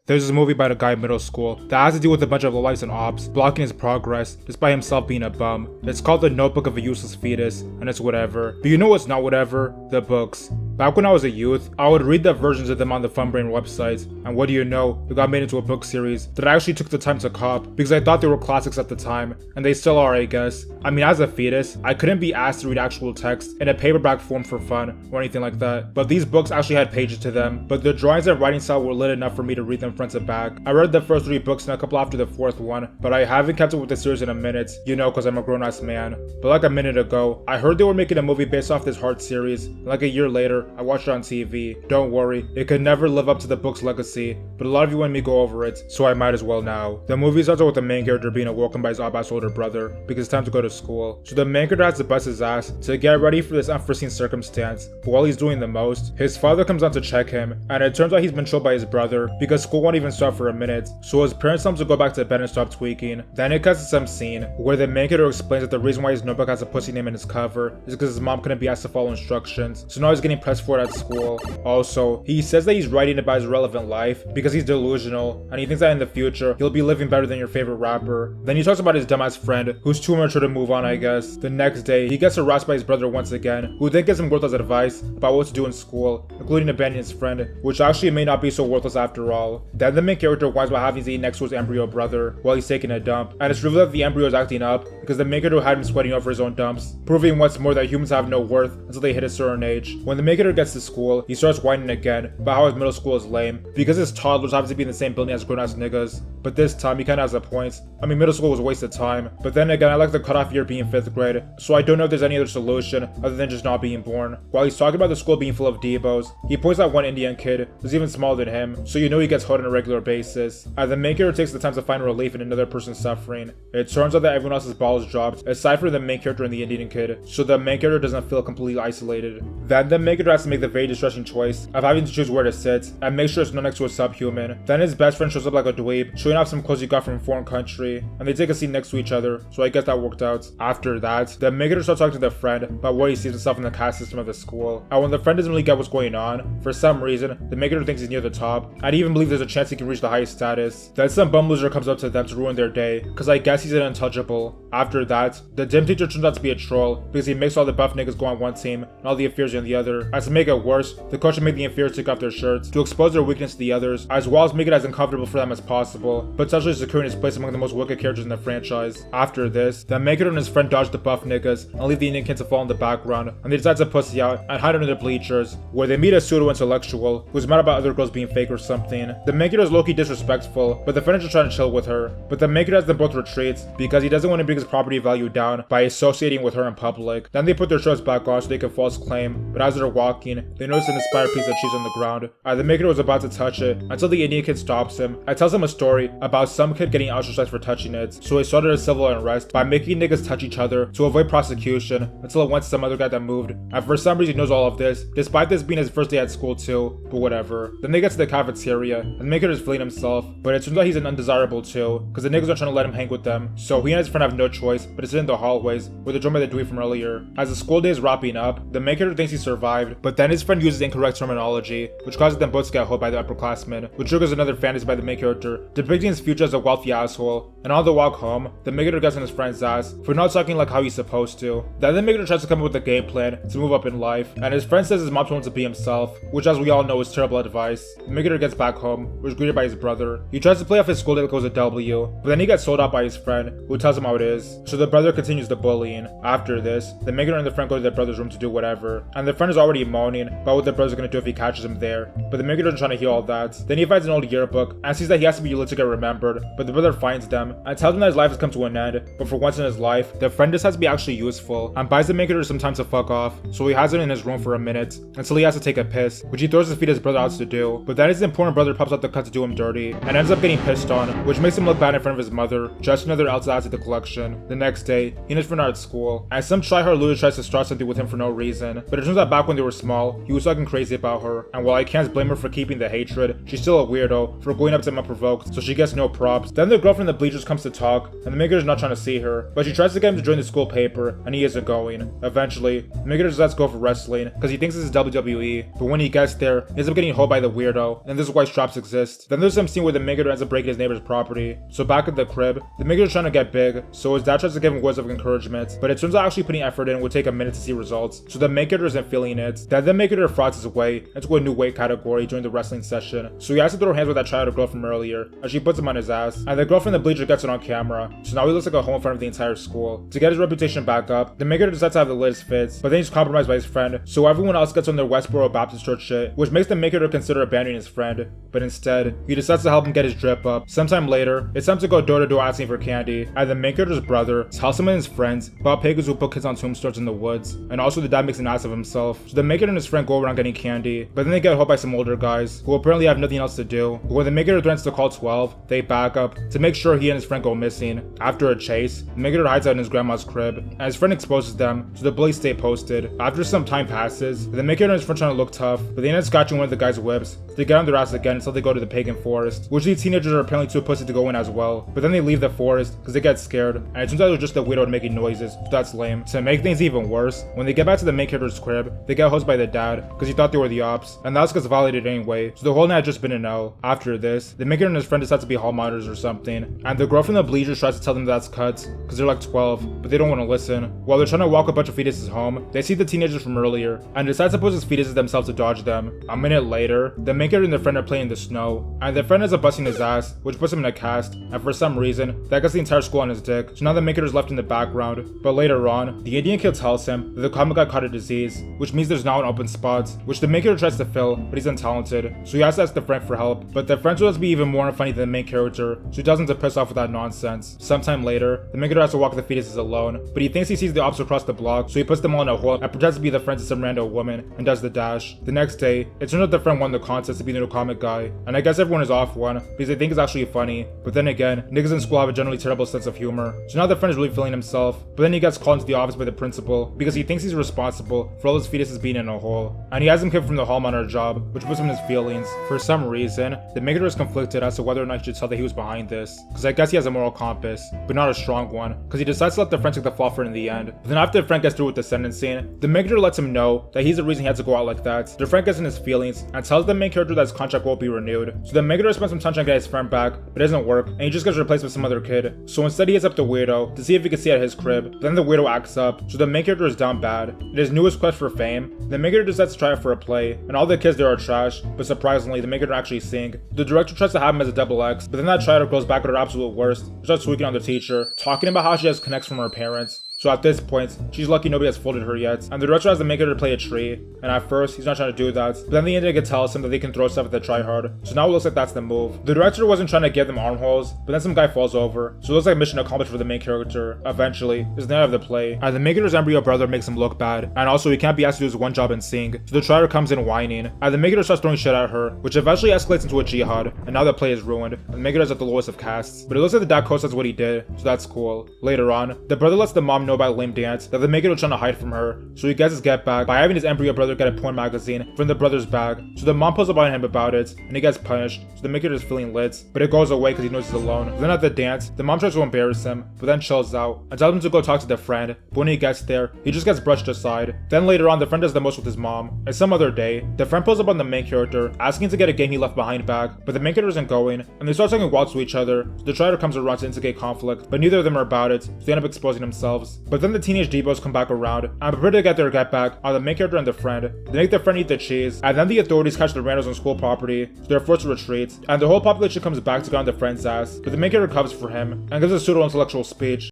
There's this movie about a guy in middle school that has to deal with a bunch of lowlifes and ops blocking his progress despite himself being a bum. It's called The Notebook of a Useless Fetus, and it's whatever. But you know what's not whatever? The books. Back when I was a youth, I would read the versions of them on the Funbrain websites, and what do you know, it got made into a book series that I actually took the time to cop because I thought they were classics at the time, and they still are, I guess. I mean, as a fetus, I couldn't be asked to read actual text in a paperback form for fun or anything like that, but these books actually had pages to them, but the drawings and writing style were lit enough for me to read them front to back. I read the first 3 books and a couple after the 4th one, but I haven't kept up with the series in a minute, you know, cause I'm a grown-ass man. But like a minute ago, I heard they were making a movie based off this Heart series, and like a year later, I watched it on TV. Don't worry, it could never live up to the book's legacy, but a lot of you want me to go over it, so I might as well now. The movie starts out with the main character being awoken by his odd-ass older brother, because it's time to go to school. So the main character has to bust his ass to get ready for this unforeseen circumstance, but while he's doing the most, his father comes out to check him, and it turns out he's been trolled by his brother, because school won't even start for a minute, so his parents tell him to go back to bed and stop tweaking. Then it cuts to some scene, where the main character explains that the reason why his notebook has a pussy name in his cover is because his mom couldn't be asked to follow instructions, so now he's getting pressed for it at school. Also, he says that he's writing about his relevant life because he's delusional, and he thinks that in the future, he'll be living better than your favorite rapper. Then he talks about his dumbass friend, who's too mature to move on, I guess. The next day, he gets harassed by his brother once again, who then gives him worthless advice about what to do in school, including abandoning his friend, which actually may not be so worthless after all. Then the main character whines about having to eat next to his embryo brother while he's taking a dump, and it's revealed that the embryo is acting up because the main character had him sweating over his own dumps, proving once more that humans have no worth until they hit a certain age. When the main character gets to school, he starts whining again about how his middle school is lame because his toddlers have to be in the same building as grown-ass niggas. But this time he kinda has a point. I mean, middle school was a waste of time, but then again, I like the cutoff year being 5th grade, so I don't know if there's any other solution other than just not being born. While he's talking about the school being full of Devos, he points out one Indian kid who's even smaller than him, so you know he gets hoed on a regular basis. And the main character takes the time to find relief in another person's suffering. It turns out that everyone else's balls dropped, aside from the main character and the Indian kid, so the main character doesn't feel completely isolated. Then the main character has to make the very distressing choice of having to choose where to sit, and make sure it's not next to a subhuman. Then his best friend shows up like a dweeb, showing off some clothes he got from a foreign country, and they take a seat next to each other, so I guess that worked out. After that, the main character starts talking to the friend about where he sees himself in the caste system of the school, and when the friend doesn't really get what's going on, for some reason, the main character thinks he's near the top, and he even believes there's a chance he can reach the highest status. Then some bum loser comes up to them to ruin their day, cause I guess he's an untouchable. After that, the gym teacher turns out to be a troll, because he makes all the buff niggas go on one team, and all the inferiors on the other. As to make it worse, the coach made the inferiors take off their shirts to expose their weakness to the others, as well as make it as uncomfortable for them as possible, potentially securing his place among the most wicked characters in the franchise. After this, the main character and his friend dodge the buff niggas and leave the Indian kid to fall in the background, and they decide to pussy out and hide under the bleachers, where they meet a pseudo-intellectual who's mad about other girls being fake or something. The main character is low-key disrespectful, but the friend is just trying to chill with her, but the main character has them both retreat because he doesn't want to bring his property value down by associating with her in public. Then they put their shirts back on so they can false claim, but as they're walking, they notice an inspired piece of cheese on the ground. The main character was about to touch it until the Indian kid stops him and tells him a story about some kid getting ostracized for touching it, so he started a civil unrest by making niggas touch each other to avoid prosecution until it went to some other guy that moved, and for some reason he knows all of this, despite this being his first day at school too, but whatever. Then they get to the cafeteria, and the main character is fleeing himself, but it turns out he's an undesirable too, because the niggas are trying to let him hang with them, so he and his friend have no choice but to sit in the hallways where they're joined by the dweeb from earlier. As the school day is wrapping up, the main character thinks he survived, but then his friend uses incorrect terminology, which causes them both to get hoed by the upperclassmen, which triggers another fantasy by the main character, depicting his future as a wealthy asshole. And on the walk home, the main character gets on his friend's ass for not talking like how he's supposed to. Then the main character tries to come up with a game plan to move up in life, and his friend says his mom told him to be himself, which as we all know is terrible advice. The main character gets back home, where he's greeted by his brother. He tries to play off his school day like it was a W, but then he gets sold out by his friend, who tells him how it is, so the brother continues the bullying. After this, the main character and the friend go to their brother's room to do whatever, and the friend is already moaning about what the brother's gonna do if he catches him there, but the main character is trying to heal all that. Then he finds an old yearbook and sees that he has to be lit to get remembered, but the brother finds them and tells him that his life has come to an end, but for once in his life, the friend just has to be actually useful, and buys the main character some time to fuck off, so he has him in his room for a minute, until he has to take a piss, which he throws his feet his brother out to do, but then his important brother pops out the cut to do him dirty, and ends up getting pissed on, which makes him look bad in front of his mother, just another L to add to the collection. The next day, he and his friend are at school, and some tryhard loser tries to start something with him for no reason, but it turns out back when they were small, he was fucking crazy about her, and while I can't blame her for keeping the hatred, she's still a weirdo for going up to him unprovoked, so she gets no props. Then the girl from the bleachers comes to talk, and the main character's not trying to see her, but she tries to get him to join the school paper, and he isn't going. Eventually, the main character lets go for wrestling, because he thinks this is WWE, but when he gets there, he ends up getting hauled by the weirdo, and this is why straps exist. Then there's some scene where the main character ends up breaking his neighbor's property. So back at the crib, the main character's trying to get big, so his dad tries to give him words of encouragement, but it turns out actually putting effort in would take a minute to see results, so the main character isn't feeling it. Then the main character frauds his way into a new weight category during the wrestling session, so he has to throw hands with that child girl from earlier, as she puts him on his ass, and the girl from the bleacher gets it on camera, so now he looks like a hoe in front of the entire school. To get his reputation back up, the main character decides to have the latest fits, but then he's compromised by his friend, so everyone else gets on their Westboro Baptist Church shit, which makes the main character consider abandoning his friend, but instead, he decides to help him get his drip up. Sometime later, it's time to go door to door asking for candy, and the main character's brother tells him and his friends about pagans who put kids on tombstones in the woods, and also the dad makes an ass of himself, so the main character and his friend go around getting candy, but then they get helped by some older guys, who apparently have nothing else to do. But when the main character threatens to call 12, they back up to make sure he and his friend go missing. After a chase, the main character hides out in his grandma's crib, and his friend exposes them, so the bullies stay posted. After some time passes, the main character and his friend trying to look tough, but they end up scratching one of the guy's whips. They get on their ass again until they go to the pagan forest, which these teenagers are apparently too pussy to go in as well. But then they leave the forest because they get scared, and it turns out it was just a weirdo making noises, so that's lame. To make things even worse, when they get back to the main character's crib, they get hosed by the dad because he thought they were the ops, and the house gets violated anyway, so the whole night had just been an L. After this, the main character and his friend decide to be hall monitors or something, and the girl from the bleachers tries to tell them that's cuts because they're like 12, but they don't want to listen. While they're trying to walk a bunch of fetuses home, they see the teenagers from earlier, and decide to pose as fetuses themselves to dodge them. A minute later, the main character and their friend are playing in the snow, and their friend ends up busting his ass, which puts him in a cast, and for some reason, that gets the entire school on his dick, so now the main character's left in the background. But later on, the Indian kid tells him that the comic guy caught a disease, which means there's now an open spot, which the main character tries to fill, but he's untalented, so he has to ask the friend for help, but the friend tries to be even more funny than the main character, so he tells him to piss off with that nonsense. Sometime later, the main character has to walk the fetuses alone, but he thinks he sees the ops across the block, so he puts them all in a hole and pretends to be the friend to some random woman, and does the dash. The next day, it turns out the friend won the contest to be the new comic guy, and I guess everyone is off one, because they think it's actually funny, but then again, niggas in school have a generally terrible sense of humor, so now the friend is really feeling himself, but then he gets called into the office by the principal, because he thinks he's responsible for all his fetuses being in a hole, and he has him kicked from the hall monitor job, which puts him in his feelings. For some reason, the main character is conflicted as to whether or not he should tell that he was behind this, because I guess he has a moral compass, but not a strong one, because he decides to let the friend take the fall for it in the end. But then after the friend gets through with the sentencing, the main character lets him know that he's the reason he had to go out like that. The friend gets in his feelings and tells the main character that his contract won't be renewed, so the main character spends some time trying to get his friend back, but it doesn't work, and he just gets replaced with some other kid. So instead he hits up the weirdo to see if he can stay at his crib, but then the weirdo acts up, so the main character is down bad. In his newest quest for fame, the main character decides to try it for a play, and all the kids there are trash, but surprisingly, the main character actually sing. The director tries to have him as a double X, but then that tryout goes back at her absolute worst, starts tweaking on the teacher, talking about how she has connects from her parents. So at this point, she's lucky nobody has folded her yet, and the director has the main character play a tree, and at first, he's not trying to do that, but then the Indian kid tells him that they can throw stuff at the tryhard, so now it looks like that's the move. The director wasn't trying to give them armholes, but then some guy falls over, so it looks like mission accomplished for the main character. Eventually, it's the end of the play, and the main character's embryo brother makes him look bad, and also he can't be asked to do his one job and sing, so the tryer comes in whining, and the main character starts throwing shit at her, which eventually escalates into a jihad, and now the play is ruined, and the main character's at the lowest of casts, but it looks like the dad co-signs what he did, so that's cool. Later on, the brother lets the mom know about a lame dance that the main character was trying to hide from her, so he gets his get back by having his embryo brother get a porn magazine from the brother's bag, so the mom pulls up on him about it, and he gets punished, so the main character is feeling lit, but it goes away because he knows he's alone. Then at the dance, the mom tries to embarrass him, but then chills out, and tells him to go talk to the friend, but when he gets there, he just gets brushed aside. Then later on, the friend does the most with his mom, and some other day, the friend pulls up on the main character, asking to get a game he left behind back, but the main character isn't going, and they start talking wild to each other, so the traitor comes around to instigate conflict, but neither of them are about it, so they end up exposing themselves. But then the teenage Debos come back around, and prepare to get their get back on the main character and the friend. They make the friend eat the cheese, and then the authorities catch the randos on school property, so they're forced to retreat, and the whole population comes back to get on the friend's ass, but the main character covers for him, and gives a pseudo-intellectual speech.